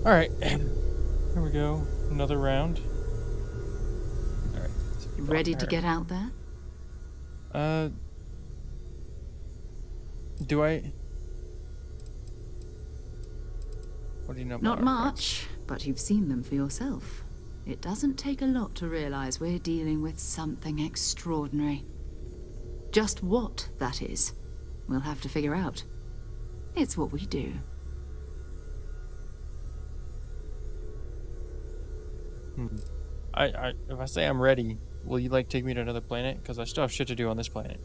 Alright. Here we go. Another round. Alright. Ready to get out there? Uh... Do I... What do you know about Not our much, but you've seen them for yourself. It doesn't take a lot to realize we're dealing with something extraordinary. Just what that is, we'll have to figure out. It's what we do. If I say I'm ready, will you, like, take me to another planet? Because I still have shit to do on this planet.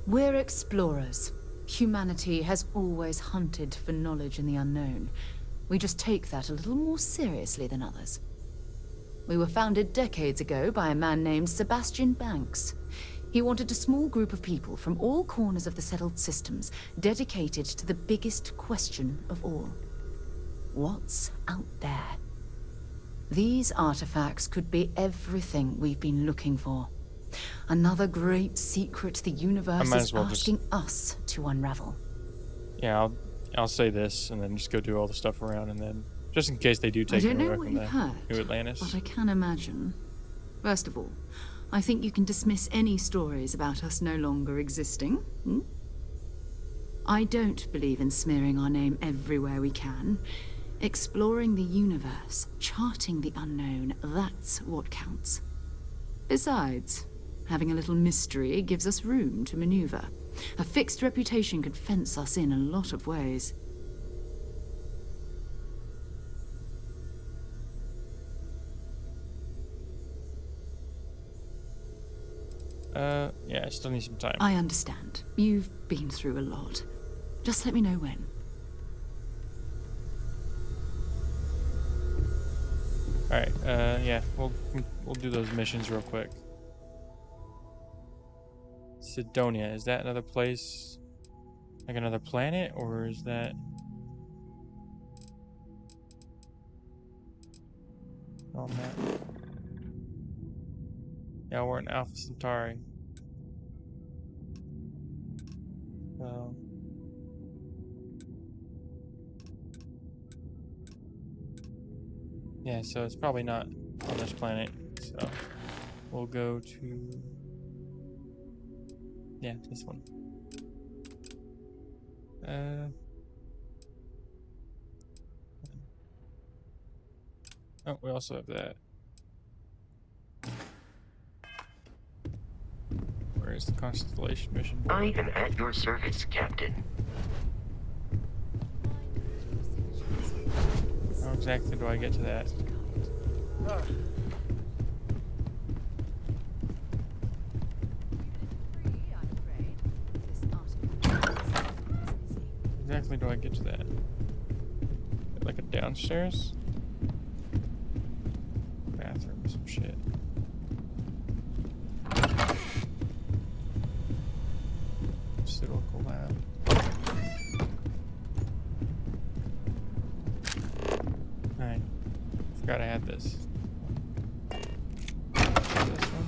We're explorers. Humanity has always hunted for knowledge in the unknown. We just take that a little more seriously than others. We were founded decades ago by a man named Sebastian Banks. He wanted a small group of people from all corners of the settled systems dedicated to the biggest question of all. What's out there? These artifacts could be everything we've been looking for. Another great secret the universe is asking us to unravel. Yeah, I'll say this and then just go do all the stuff around, and then just in case they do take me away from the New Atlantis. But I can imagine. First of all, I think you can dismiss any stories about us no longer existing. Hmm? I don't believe in smearing our name everywhere we can. Exploring the universe, charting the unknown, that's what counts. Besides, having a little mystery gives us room to maneuver. A fixed reputation could fence us in a lot of ways. Yeah, I still need some time. I understand. You've been through a lot. Just let me know when. Alright, yeah, we'll do those missions real quick. Sidonia, is that another place? Like another planet, or is that... on that? Yeah, we're in Alpha Centauri. So... yeah, so it's probably not on this planet, so we'll go to... yeah, this one. Oh, we also have that. Where is the Constellation mission? I am at your service, Captain. How exactly do I get to that? Exactly do I get to that? Like a downstairs? Bathroom, some shit. Pseudological lab. Alright. Forgot I had this. This one.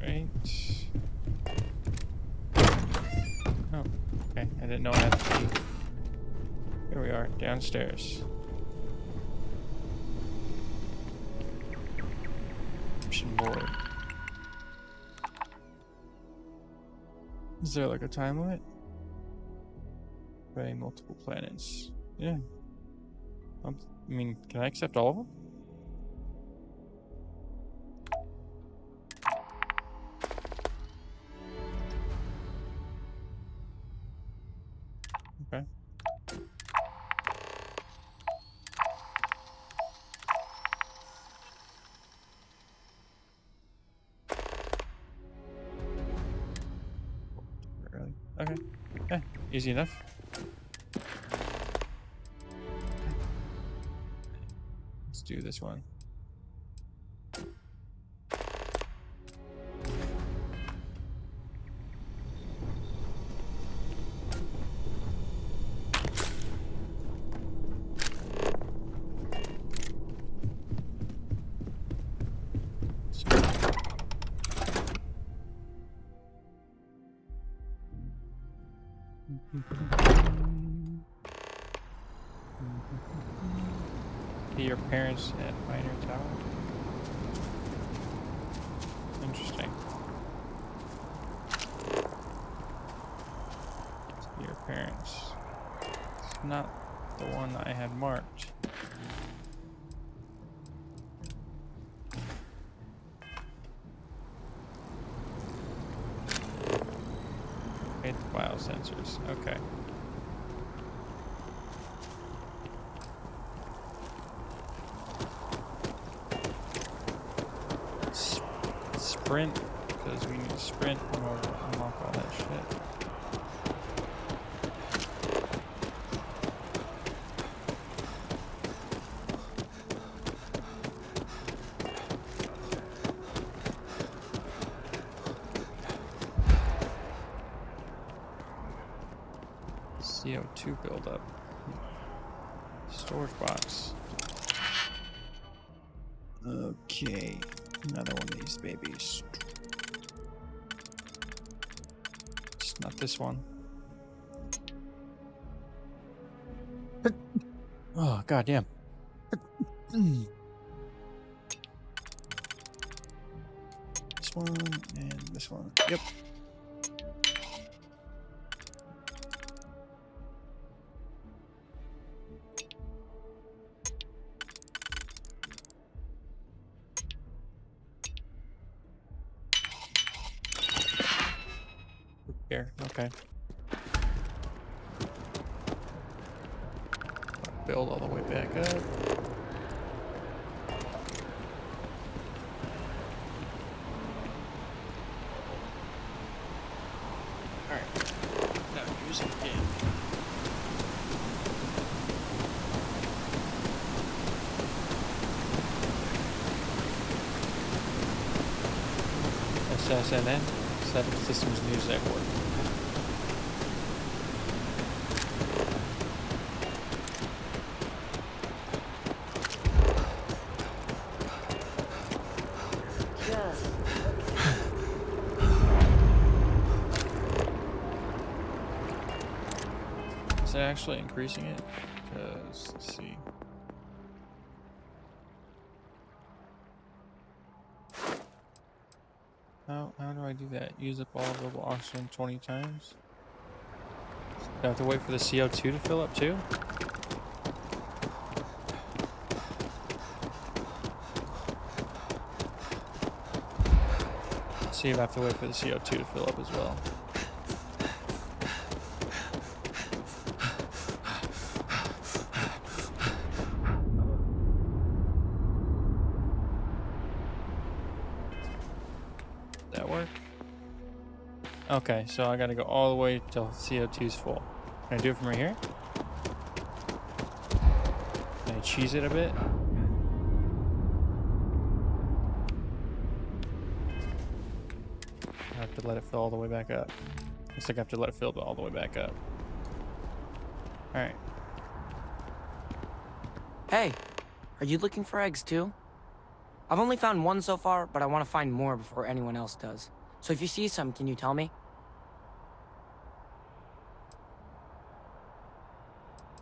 Alright. Oh, okay. I didn't know I had the key. Here we are, downstairs. Mission board. Is there like a time limit? By multiple planets. Yeah. I mean, can I accept all of them? Okay. Really? Okay. Yeah, easy enough. Let's do this one. See your parents at Minor Tower. Interesting. See your parents. It's not the one I had marked. Okay, the biosensors. Okay. Sprint, because we need to sprint in order to unlock all that shit. CO2 buildup. Storage box. Okay, another one of these babies. It's not this one. Oh, goddamn. This one and this one. Yep. Here, okay. Build all the way back up. Alright. Now use it again. SSNN, Seven Systems News Network. Is it actually increasing it? Because, let's see. How do I do that? Use up all available oxygen 20 times? Do I have to wait for the CO2 to fill up too? Let's see if I have to wait for the CO2 to fill up as well. That work? Okay, so I gotta go all the way till CO2 is full. Can I do it from right here? Can I cheese it a bit? I have to let it fill all the way back up. Looks like I have to let it fill all the way back up. Alright. Hey, are you looking for eggs too? I've only found one so far, but I want to find more before anyone else does. So if you see some, can you tell me?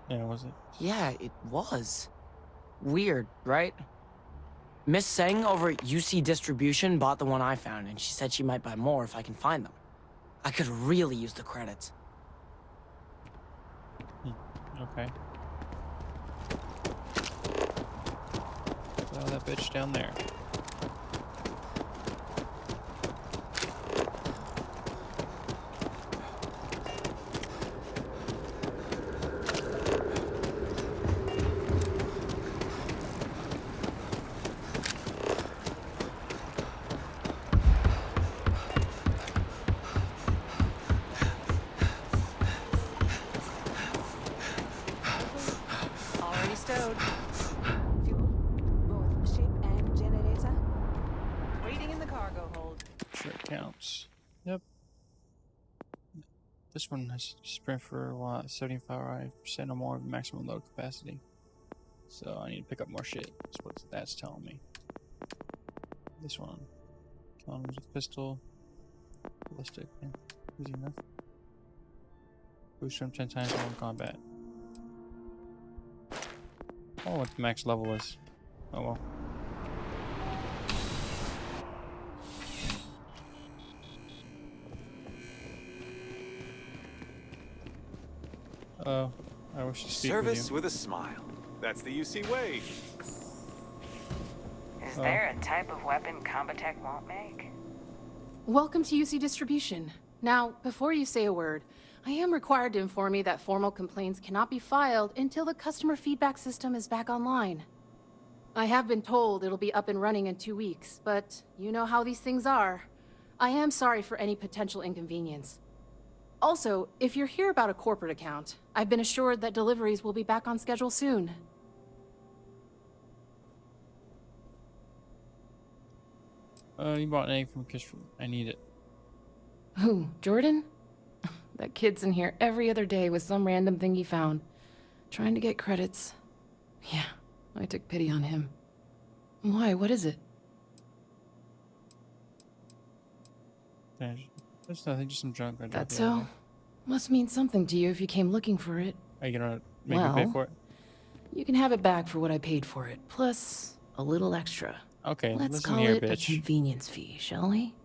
Yeah, was it? Yeah, it was. Weird, right? Miss Seng over at UC Distribution bought the one I found, and she said she might buy more if I can find them. I could really use the credits. Okay. Throw that bitch down there. Already stowed. Fuel, both ship and generator. Waiting in the cargo hold. Sure it counts. Yep. This one has sprint for a while, 75% or more of maximum load capacity. So I need to pick up more shit. That's what that's telling me. This one. Comes with pistol. Ballistic. Yeah. Easy enough. Boost from 10 times more in combat. Oh, what the max level is. Oh well. Oh, I wish to speak Service with you. with a smile. That's the UC way. Is there a type of weapon Combatech won't make? Welcome to UC Distribution. Now, before you say a word, I am required to inform you that formal complaints cannot be filed until the customer feedback system is back online. I have been told it'll be up and running in 2 weeks, but you know how these things are. I am sorry for any potential inconvenience. Also, if you're here about a corporate account, I've been assured that deliveries will be back on schedule soon. You bought an egg from Kiss. I need it. Who, Jordan? That kid's in here every other day with some random thing he found. Trying to get credits. Yeah, I took pity on him. Why, what is it? There's nothing, just some junk. I That's dropped the other so? day. Must mean something to you if you came looking for it. Are you gonna make me pay Well, for it? You can have it back for what I paid for it, plus a little extra. Okay, Let's listen call here, it a bitch. convenience fee, shall we?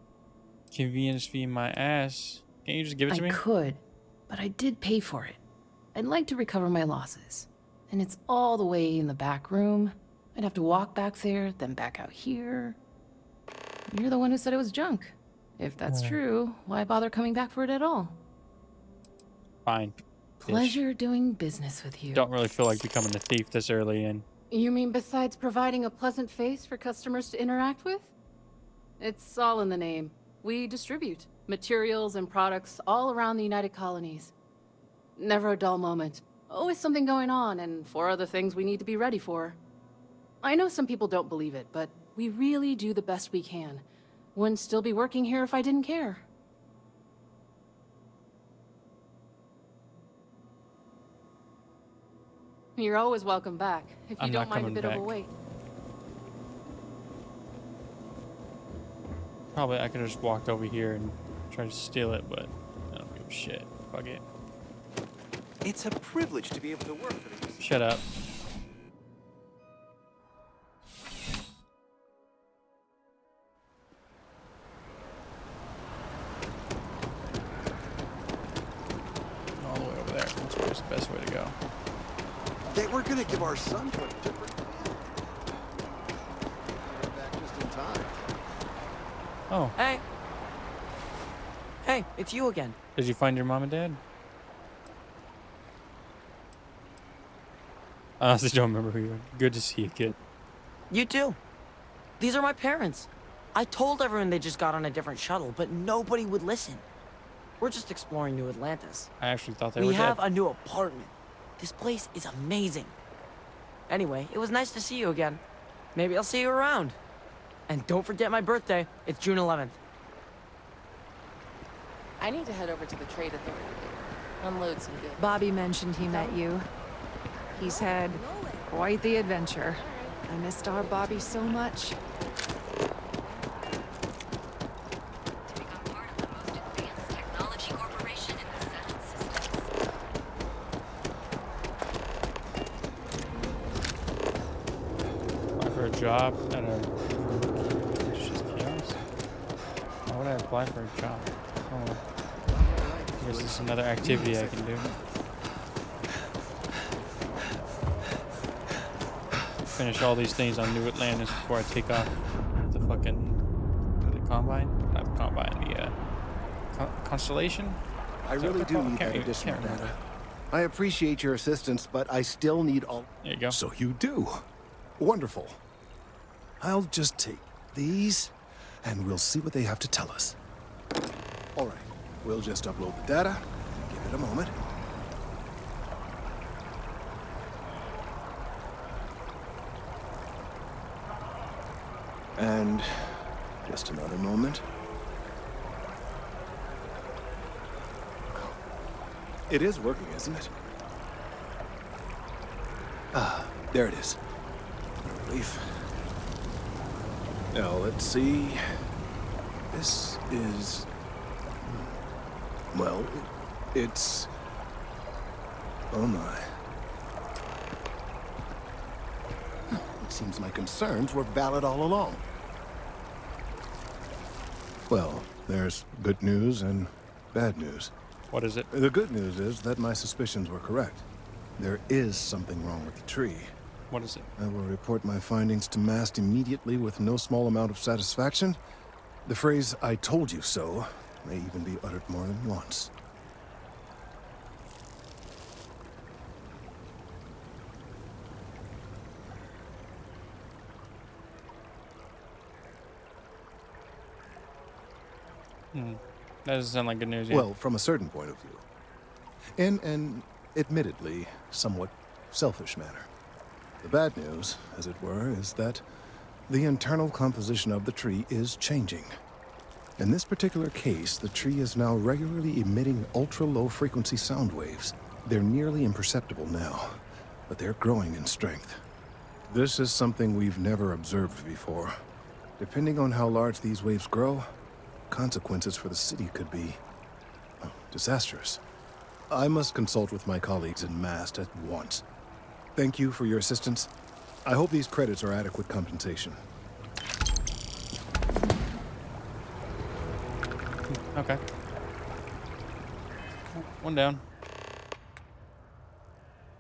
Convenience fee my ass. Can't you just give it to I me? could, but I did pay for it. I'd like to recover my losses. And it's all the way in the back room. I'd have to walk back there, then back out here. You're the one who said it was junk. If that's true, why bother coming back for it at all? Fine. bitch. Pleasure doing business with you. Don't really feel like becoming a thief this early in. You mean besides providing a pleasant face for customers to interact with? It's all in the name. We distribute materials and products all around the United Colonies. Never a dull moment. Always something going on, and 4 other things we need to be ready for. I know some people don't believe it, but we really do the best we can. Wouldn't still be working here if I didn't care. You're always welcome back, if you I'm don't not mind a coming bit of a back. wait. Probably I could have just walked over here and tried to steal it, but I don't give a shit. Fuck it. It's a privilege to be able to work for the UC. Shut up. All the way over there. That's probably the best way to go. They were gonna give our son to a different man. They're back just in time. Oh, Hey. Hey, it's you again. did you find your mom and dad? I honestly don't remember who you are. Good to see you, kid. You too. These are my parents. I told everyone they just got on a different shuttle, but nobody would listen. We're just exploring New Atlantis. I actually thought they We were have dead. a new apartment. This place is amazing. Anyway, it was nice to see you again. Maybe I'll see you around. And don't forget my birthday. It's June 11th. I need to head over to the trade authority later. Unload some goods. Bobby mentioned he met you. He's had quite the adventure. I missed our Bobby so much. Apply for a job at a... It's just chaos. Why would I apply for a job? Oh, I guess it's another activity I can do. Finish all these things on New Atlantis before I take off the fucking... the Combine? Not the Combine, the Constellation? I Is that really what do they're called? need that Can't additional remember. data. I appreciate your assistance, but I still need all... There you go. So you do. Wonderful. I'll just take these, and we'll see what they have to tell us. All right. We'll just upload the data. Give it a moment. And just another moment. It is working, isn't it? Ah, there it is. Relief. Now, let's see. This is... Well, it's Oh my. It seems my concerns were valid all along. Well, there's good news and bad news. What is it? The good news is that my suspicions were correct. There is something wrong with the tree. What is it? I will report my findings to Mast immediately with no small amount of satisfaction. The phrase, "I told you so," may even be uttered more than once. That doesn't sound like good news. Yeah. Well, from a certain point of view. In an admittedly somewhat selfish manner. The bad news, as it were, is that the internal composition of the tree is changing. In this particular case, the tree is now regularly emitting ultra-low frequency sound waves. They're nearly imperceptible now, but they're growing in strength. This is something we've never observed before. Depending on how large these waves grow, consequences for the city could be disastrous. I must consult with my colleagues in Mast at once. Thank you for your assistance. I hope these credits are adequate compensation. Okay. One down.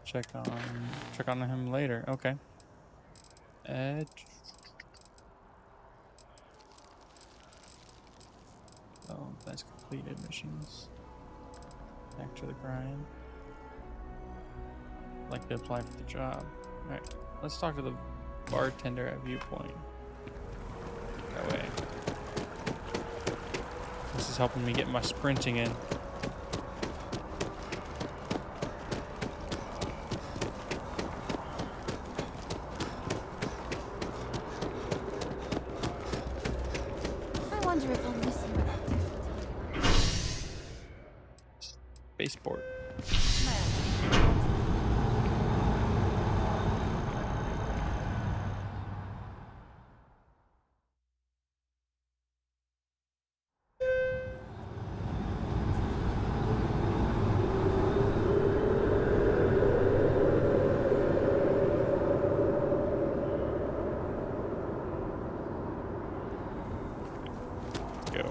Check on him later. Okay. Oh, that's completed missions. Back to the grind. Like to apply for the job. Alright, let's talk to the bartender at Viewpoint. That way. This is helping me get my sprinting in. I wonder if I'll listen. Spaceport. Go.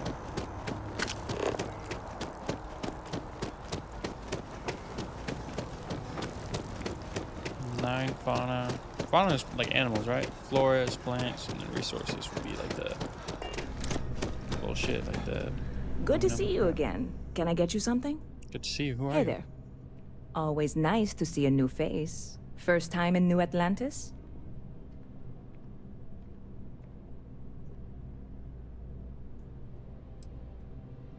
Nine fauna. Fauna is like animals, right? Flora is plants, and then resources would be like the bullshit, like the. Good to see you again. Can I get you something? Good to see you. Who are you? Hey there. Always nice to see a new face. First time in New Atlantis?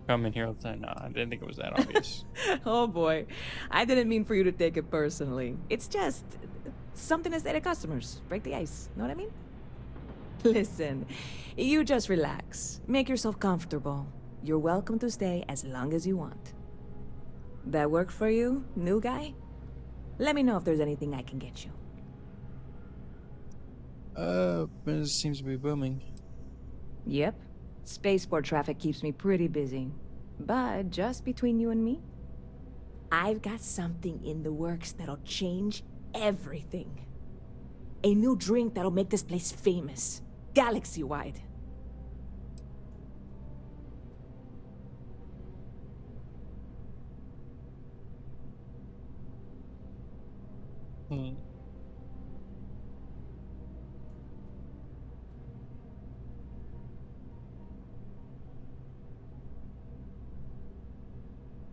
Come in here all the time. No, I didn't think it was that obvious. Oh boy. I didn't mean for you to take it personally. It's just something to say to customers. Break the ice. Know what I mean? Listen, you just relax. Make yourself comfortable. You're welcome to stay as long as you want. That work for you, new guy? Let me know if there's anything I can get you. Business seems to be booming. Yep. Spaceport traffic keeps me pretty busy. But just between you and me, I've got something in the works that'll change everything. A new drink that'll make this place famous, galaxy-wide.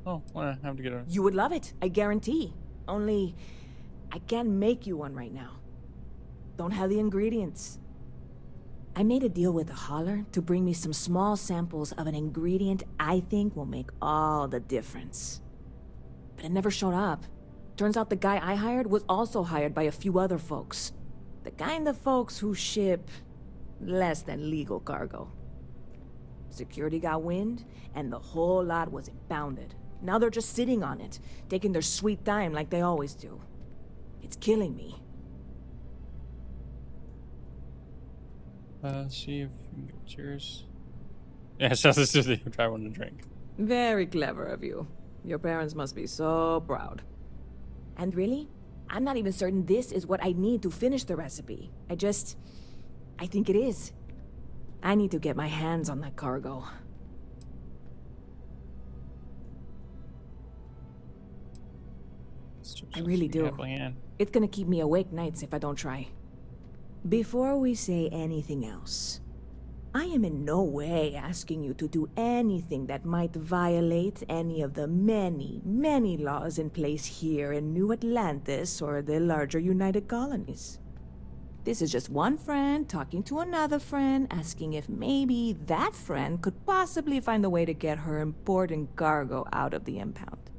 Oh, well, I have to get a. You would love it, I guarantee. Only, I can't make you one right now. Don't have the ingredients. I made a deal with a hauler to bring me some small samples of an ingredient I think will make all the difference. But it never showed up. Turns out the guy I hired was also hired by a few other folks. The kind of folks who ship less than legal cargo. Security got wind, and the whole lot was impounded. Now they're just sitting on it, taking their sweet time like they always do. It's killing me. See if you can get yours. Yeah, so this is the try one to drink. Very clever of you. Your parents must be so proud. And really, I'm not even certain this is what I need to finish the recipe. I think it is. I need to get my hands on that cargo. I really do. It's gonna keep me awake nights if I don't try. Before we say anything else, I am in no way asking you to do anything that might violate any of the many, many laws in place here in New Atlantis or the larger United Colonies. This is just one friend talking to another friend, asking if maybe that friend could possibly find a way to get her important cargo out of the impound.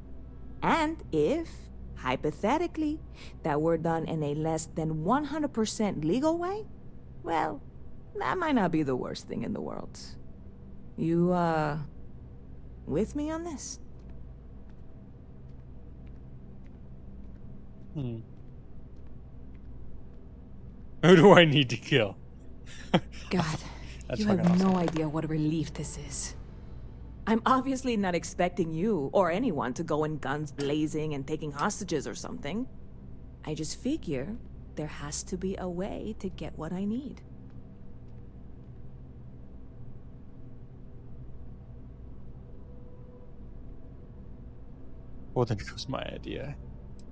And if, hypothetically, that were done in a less than 100% legal way, well, that might not be the worst thing in the world. You, with me on this? Who do I need to kill? God, you have no idea what a relief this is. I'm obviously not expecting you or anyone to go in guns blazing and taking hostages or something. I just figure there has to be a way to get what I need. Well, then goes my idea.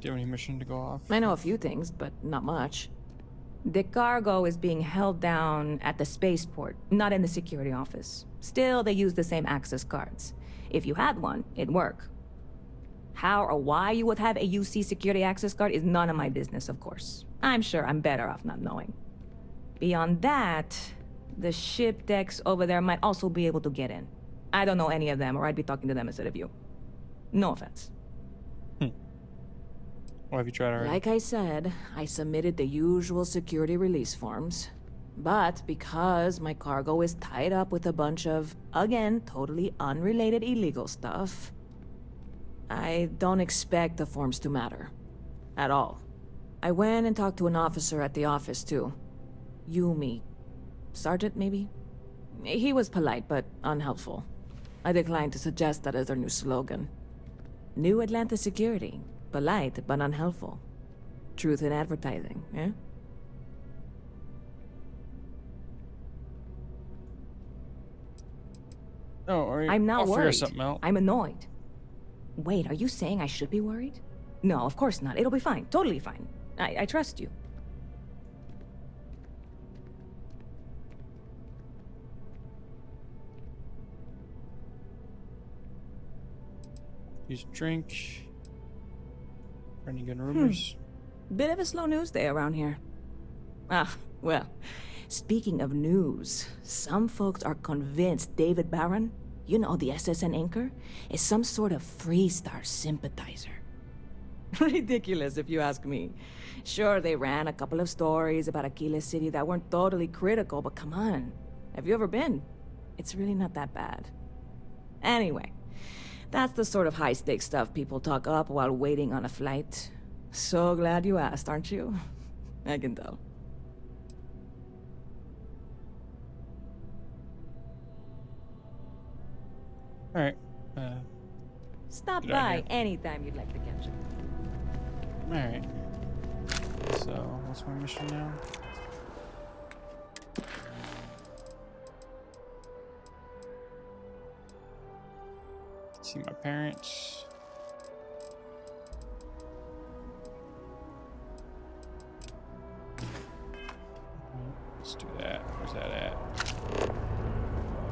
Do you have any mission to go off? I know a few things, but not much. The cargo is being held down at the spaceport, not in the security office. Still, they use the same access cards. If you had one, it'd work. How or why you would have a UC security access card is none of my business, of course. I'm sure I'm better off not knowing. Beyond that, the ship decks over there might also be able to get in. I don't know any of them, or I'd be talking to them instead of you. No offense. What have you tried already? Like I said, I submitted the usual security release forms. But because my cargo is tied up with a bunch of, again, totally unrelated illegal stuff, I don't expect the forms to matter. At all. I went and talked to an officer at the office, too. Yumi. Sergeant, maybe? He was polite, but unhelpful. I declined to suggest that as their new slogan. New Atlantis Security. Polite, but unhelpful. Truth in advertising, eh? Oh, I'm not worried. Figure something out. I'm annoyed. Wait, are you saying I should be worried? No, of course not. It'll be fine. Totally fine. I trust you. Use a drink. Any good rumors? Bit of a slow news day around here. Ah, well, speaking of news, some folks are convinced David Barron, you know, the SSN anchor, is some sort of Freestar sympathizer. Ridiculous, if you ask me. Sure, they ran a couple of stories about Aquila City that weren't totally critical, but come on. Have you ever been? It's really not that bad. Anyway, that's the sort of high-stakes stuff people talk up while waiting on a flight. So glad you asked, aren't you? I can tell. Alright. Stop by anytime you'd like to catch up. Alright. So, what's my mission now? See my parents. Let's do that. Where's that at?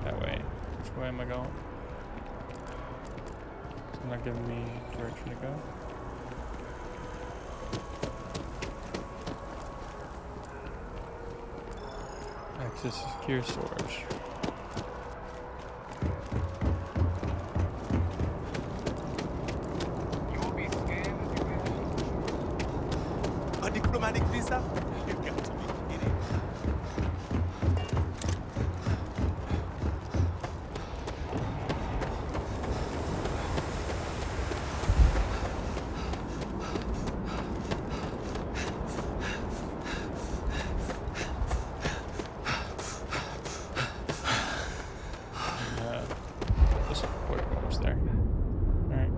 That way. Which way am I going? It's not giving me direction to go. Access secure storage. Diplomatic visa? You got to be kidding. This port goes there. Alright.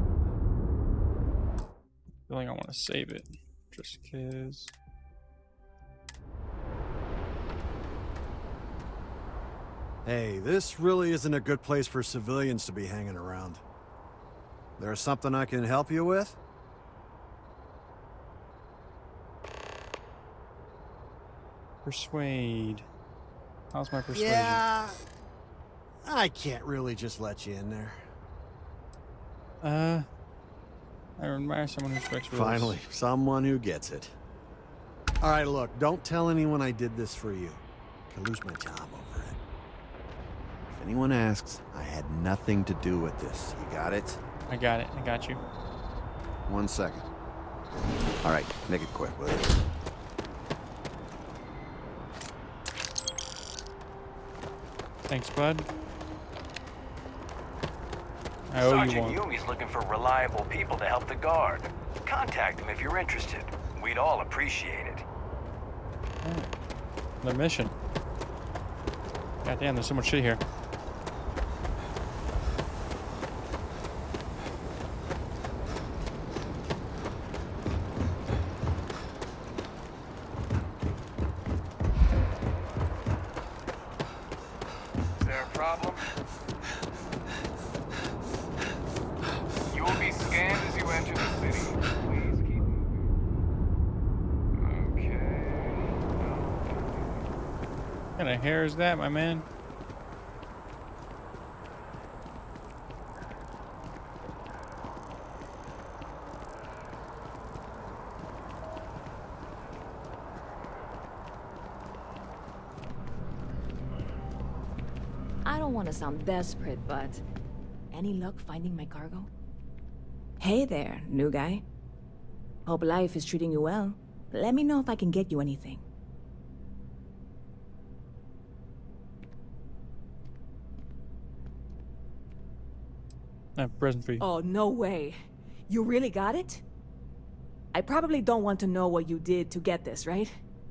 Feeling I want to save it, just cause. Hey, this really isn't a good place for civilians to be hanging around. There's something I can help you with? Persuade. How's my persuasion? Yeah, I can't really just let you in there. I admire someone who respects rules. Finally, someone who gets it. All right, look, don't tell anyone I did this for you. I could lose my job over it. If anyone asks, I had nothing to do with this. You got it? I got it. I got you. 1 second. All right, make it quick, will you? Thanks, bud. I owe you Sergeant one. Yumi's looking for reliable people to help the guard. Contact him if you're interested. We'd all appreciate it. The mission. God damn, there's so much shit here. Is there a problem? You will be scanned as you enter the city. Please keep moving. Okay. What kind of hair is that, my man? I don't want to sound desperate, but any luck finding my cargo? Hey there, new guy. Hope life is treating you well. Let me know if I can get you anything. I have a present for you. Oh, no way. You really got it? I probably don't want to know what you did to get this, right?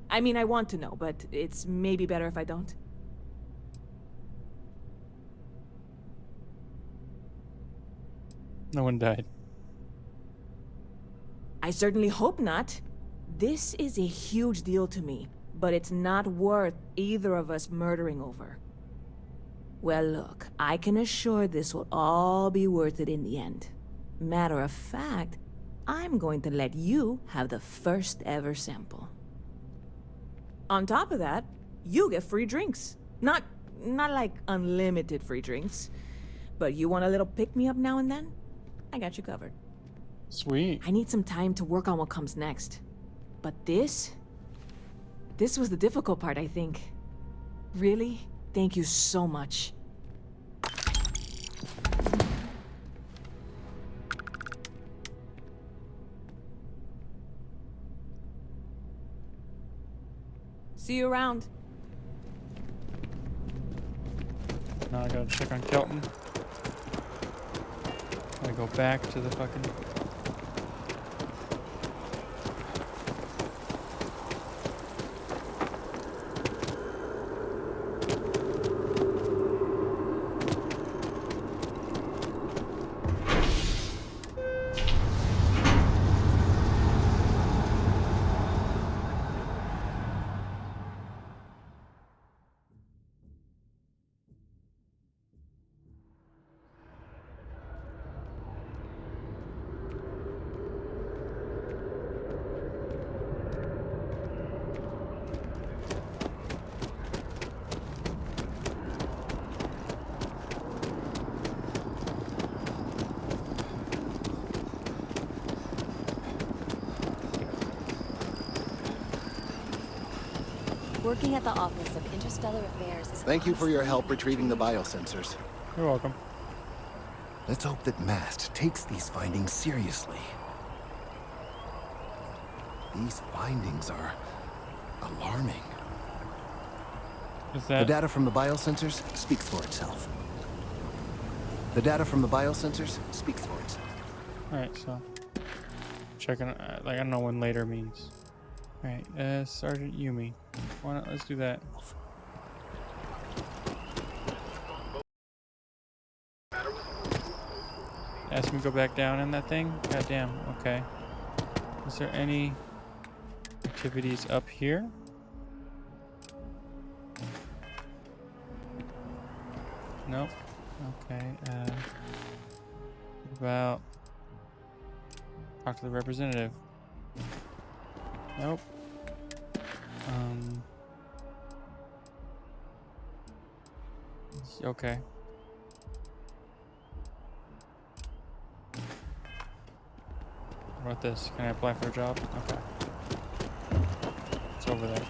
I mean, I want to know, but it's maybe better if I don't. No one died. I certainly hope not. This is a huge deal to me, but it's not worth either of us murdering over. Well, look, I can assure this will all be worth it in the end. Matter of fact, I'm going to let you have the first ever sample. On top of that, you get free drinks. Not like unlimited free drinks, but you want a little pick-me-up now and then? I got you covered. Sweet. I need some time to work on what comes next. But this was the difficult part, I think. Really? Thank you so much. See you around. Now I gotta check on Kelton. Gotta go back to the fucking... Working at the Office of Interstellar Affairs is Thank you for your help honestly retrieving the dream. biosensors. You're welcome. Let's hope that MAST takes these findings seriously. These findings are alarming. Is The that... data from the biosensors speaks for itself. The data from the biosensors speaks for itself. Alright, so... Checking... like, I don't know when later means. Alright, Sergeant Yumi. Why not? Let's do that. Ask me to go back down in that thing? God damn, okay. Is there any activities up here? Nope. Okay. What about talk to the representative? Nope. Okay. What about this? Can I apply for a job? Okay. It's over there.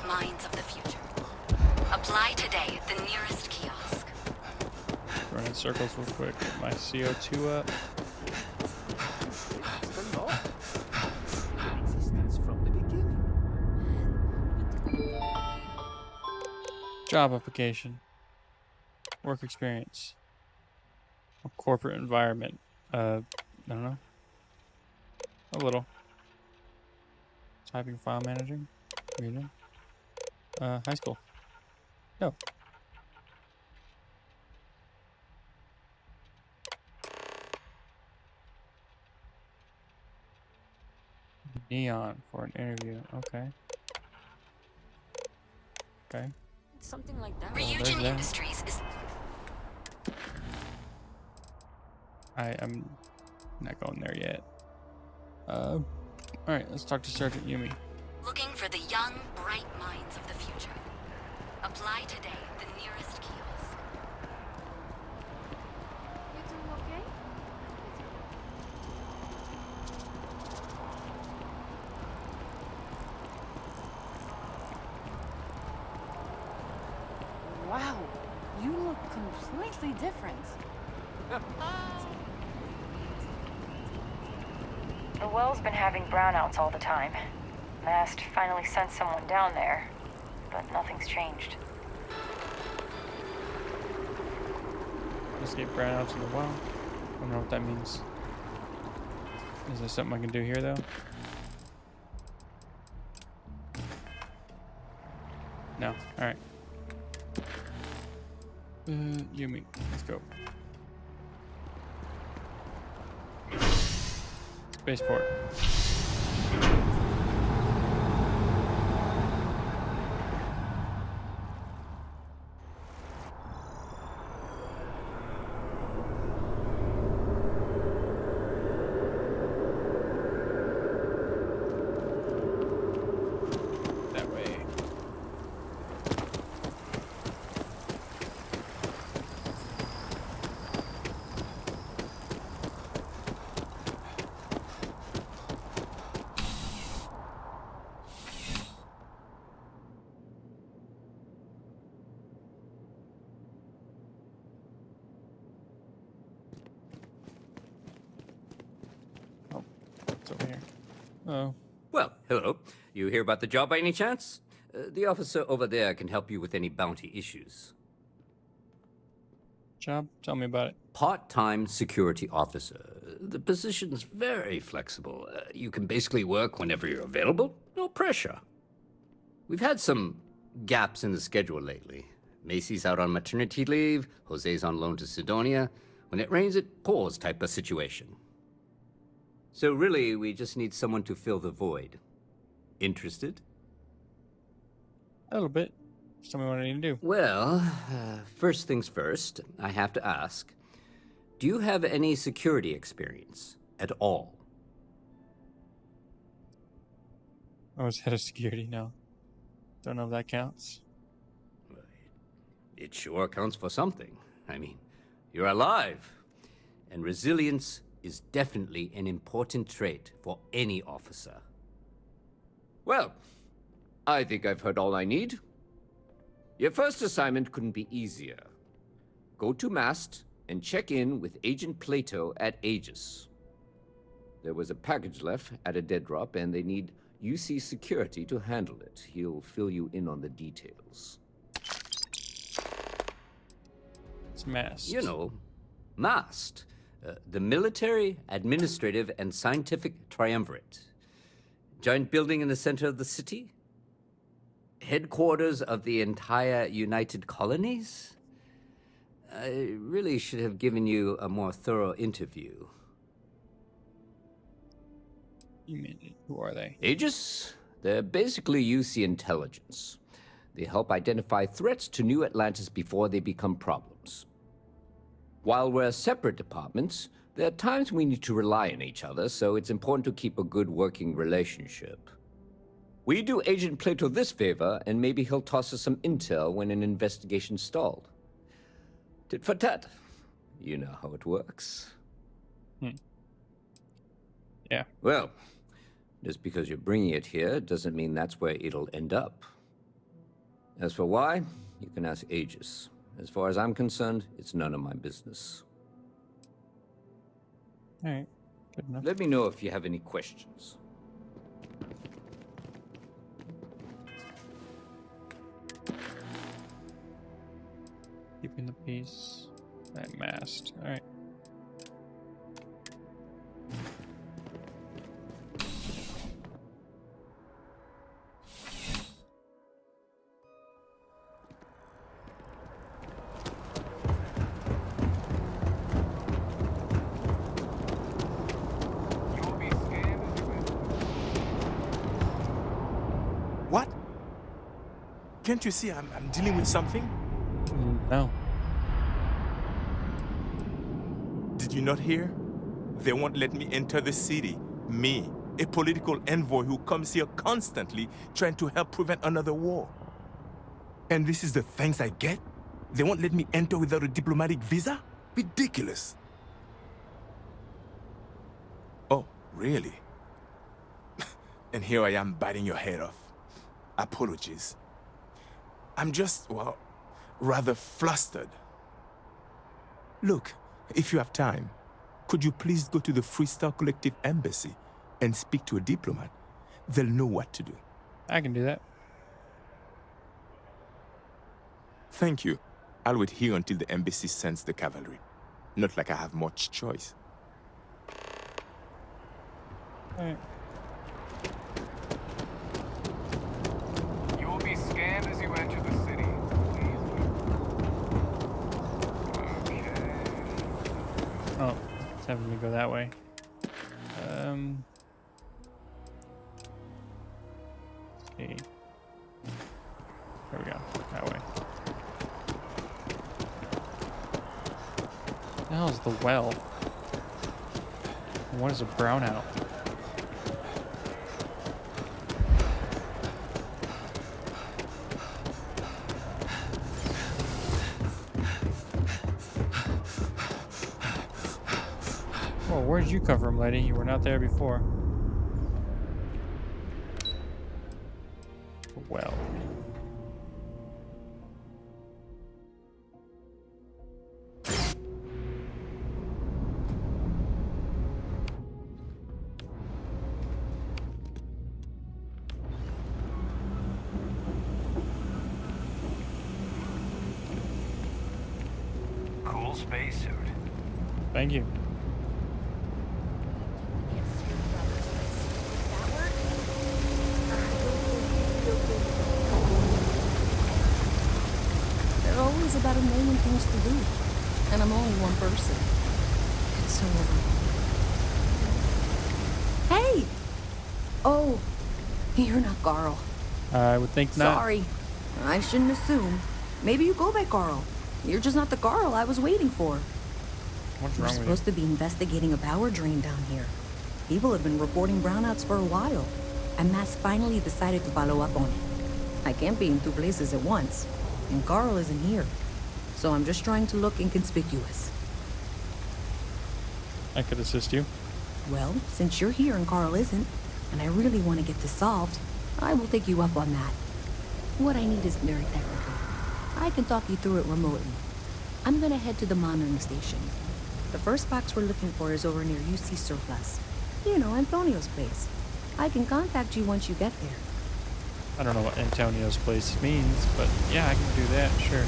Minds of the future. Apply today at the nearest kiosk. Running circles real quick. Get my CO2 up. Job application. Work experience. A corporate environment. I don't know. A little. Typing, file managing. Reading. High school. No. Neon for an interview. Okay. Okay. Something like that. Well, Ryujin Industries is. I am not going there yet. All right. Let's talk to Sergeant Yumi. Looking for the young, bright minds of the future. Apply today at the nearest kiosk. You doing okay? Wow, you look completely different. The well's been having brownouts all the time. Mast finally sent someone down there, but nothing's changed. Escape brownouts in the well. I don't know what that means. Is there something I can do here though? No. All right. Yumi, let's go. Spaceport. That way. It's over here. Oh. Well, hello. You hear about the job by any chance? The officer over there can help you with any bounty issues. Job? Tell me about it. Part-time security officer. The position's very flexible. You can basically work whenever you're available. No pressure. We've had some gaps in the schedule lately. Macy's out on maternity leave. Jose's on loan to Sidonia. When it rains, it pours type of situation. So really, we just need someone to fill the void. Interested? A little bit. Just tell me what I need to do. Well, first things first, I have to ask, do you have any security experience at all? I was head of security now. Don't know if that counts. It sure counts for something. I mean, you're alive. And resilience is definitely an important trait for any officer. Well, I think I've heard all I need. Your first assignment couldn't be easier. Go to Mast and check in with Agent Plato at Aegis. There was a package left at a dead drop, and they need UC security to handle it. He'll fill you in on the details. It's Mast. You know, Mast. The Military, Administrative, and Scientific Triumvirate. Giant building in the center of the city? Headquarters of the entire United Colonies? I really should have given you a more thorough interview. You mean, who are they? Aegis? They're basically UC intelligence. They help identify threats to New Atlantis before they become problems. While we're separate departments, there are times we need to rely on each other, so it's important to keep a good working relationship. We do Agent Plato this favor, and maybe he'll toss us some intel when an investigation's stalled. Tit for tat. You know how it works. Yeah. Well, just because you're bringing it here doesn't mean that's where it'll end up. As for why, you can ask Aegis. As far as I'm concerned, it's none of my business. All right. Good enough. Let me know if you have any questions. Keeping the peace. That mast. All right. What? Can't you see I'm dealing with something? No. Did you not hear? They won't let me enter the city. Me, a political envoy who comes here constantly trying to help prevent another war. And this is the thanks I get? They won't let me enter without a diplomatic visa? Ridiculous. Oh, really? And here I am biting your head off. Apologies. I'm just, well, rather flustered. Look, if you have time, could you please go to the Freestar Collective Embassy and speak to a diplomat? They'll know what to do. I can do that. Thank you. I'll wait here until the embassy sends the cavalry. Not like I have much choice. All right. You will be scanned as you enter the city. Oh, it's having me go that way. Okay. There we go. That way. The hell is the well? And what is a brownout? Oh, where did you come from, lady? You were not there before. Well. Cool spacesuit. Thank you. There are always about a million things to do, and I'm only one person. It's so overwhelming. Hey! Oh, you're not Carl. I would think not. Sorry. I shouldn't assume. Maybe you go by Carl. You're just not the Carl I was waiting for. What's We're wrong with you? supposed to be investigating a power drain down here. People have been reporting brownouts for a while, and Mass finally decided to follow up on it. I can't be in two places at once, and Carl isn't here. So I'm just trying to look inconspicuous. I could assist you. Well, since you're here and Carl isn't, and I really want to get this solved, I will take you up on that. What I need is very technical. I can talk you through it remotely. I'm gonna head to the monitoring station. The first box we're looking for is over near UC Surplus. You know, Antonio's place. I can contact you once you get there. I don't know what Antonio's place means, but yeah, I can do that, sure.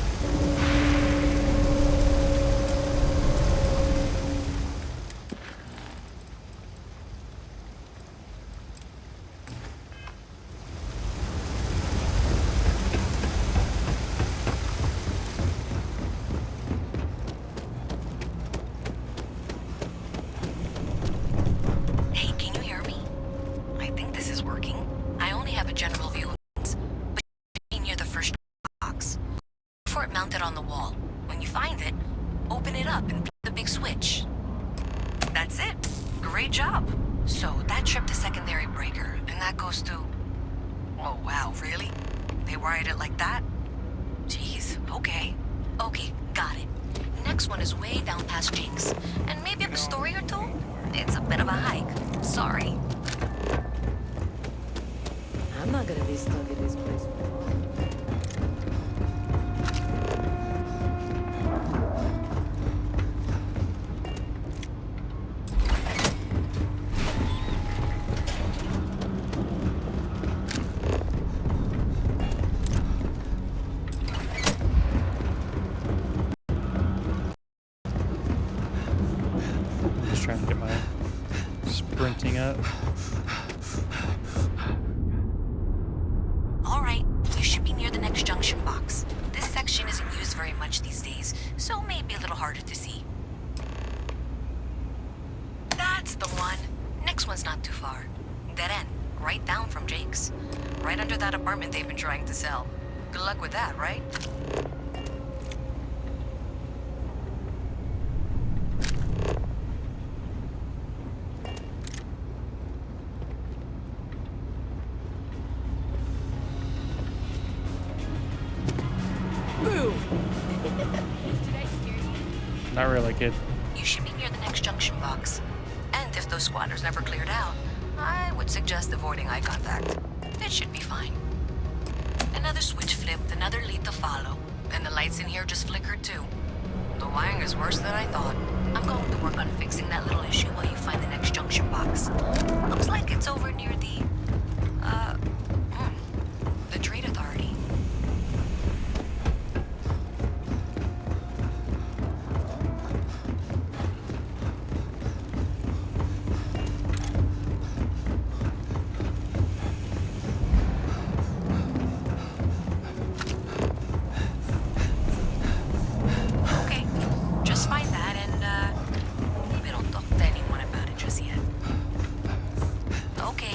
Good job. So that trip to secondary breaker, and that goes to... Oh, wow, really? They wired it like that? Jeez, okay. Okay, got it. Next one is way down past Jake's. And maybe up a story or two? It's a bit of a hike. Sorry. I'm not gonna be stuck at this place for long. Just trying to get my sprinting up. Alright, you should be near the next junction box. This section isn't used very much these days, so it may be a little harder to see. That's the one. Next one's not too far. Dead end, right down from Jake's. Right under that apartment they've been trying to sell. Good luck with that, right? Not really, kid. You should be near the next junction box. And if those squatters never cleared out, I would suggest avoiding eye contact. It should be fine. Another switch flipped, another lead to follow. And the lights in here just flickered too. The wiring is worse than I thought. I'm going to work on fixing that little issue while you find the next junction box. Looks like it's over near the Trade Authority. Okay, just find that and maybe don't talk to anyone about it just yet. Okay,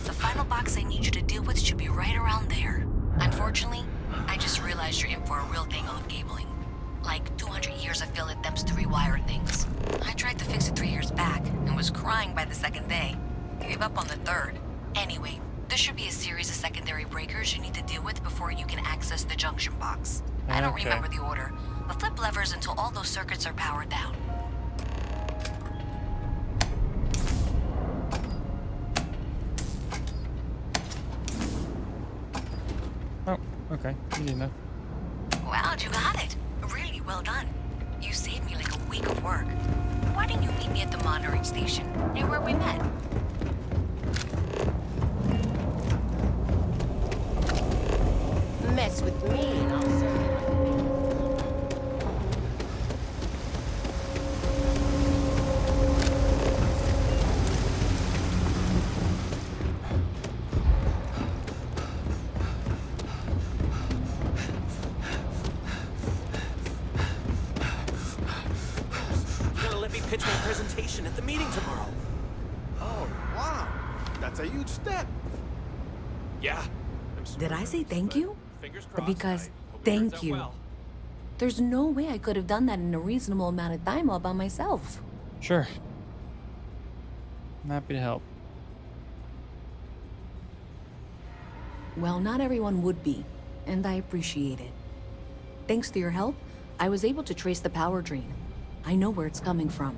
the final box I need you to deal with should be right around there. Unfortunately, I just realized you're in for a real tangle of cabling. Like 200 years of field attempts to rewire things. I tried to fix it 3 years back and was crying by the second day. Gave up on the third. Anyway, there should be a series of secondary breakers you need to deal with before you can access the junction box. I don't remember the order, but flip levers until all those circuits are powered down. Oh, okay. Easy enough. Wow, you got it. Really well done. You saved me like a week of work. Why didn't you meet me at the monitoring station, near where we met? Mess with me and I'll serve you. You gotta let me pitch my presentation at the meeting tomorrow. Oh, wow. That's a huge step. Yeah. Did I say thank you? Fingers Or crossed. because I hope it turns thank out you? well. There's no way I could have done that in a reasonable amount of time all by myself. Sure. I'm happy to help. Well, not everyone would be, and I appreciate it. Thanks to your help, I was able to trace the power drain. I know where it's coming from.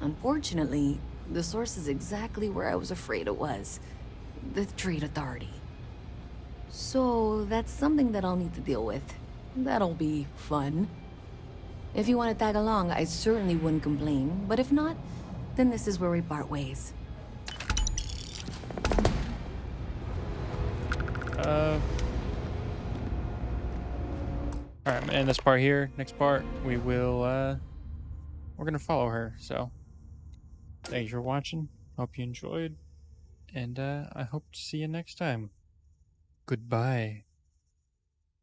Unfortunately, the source is exactly where I was afraid it was. The Trade Authority. So that's something that I'll need to deal with. That'll be fun. If you want to tag along, I certainly wouldn't complain, but if not, then this is where we part ways. Alright, and this part here, next part, we're gonna follow her, so thank you for watching. Hope you enjoyed, and I hope to see you next time. Goodbye.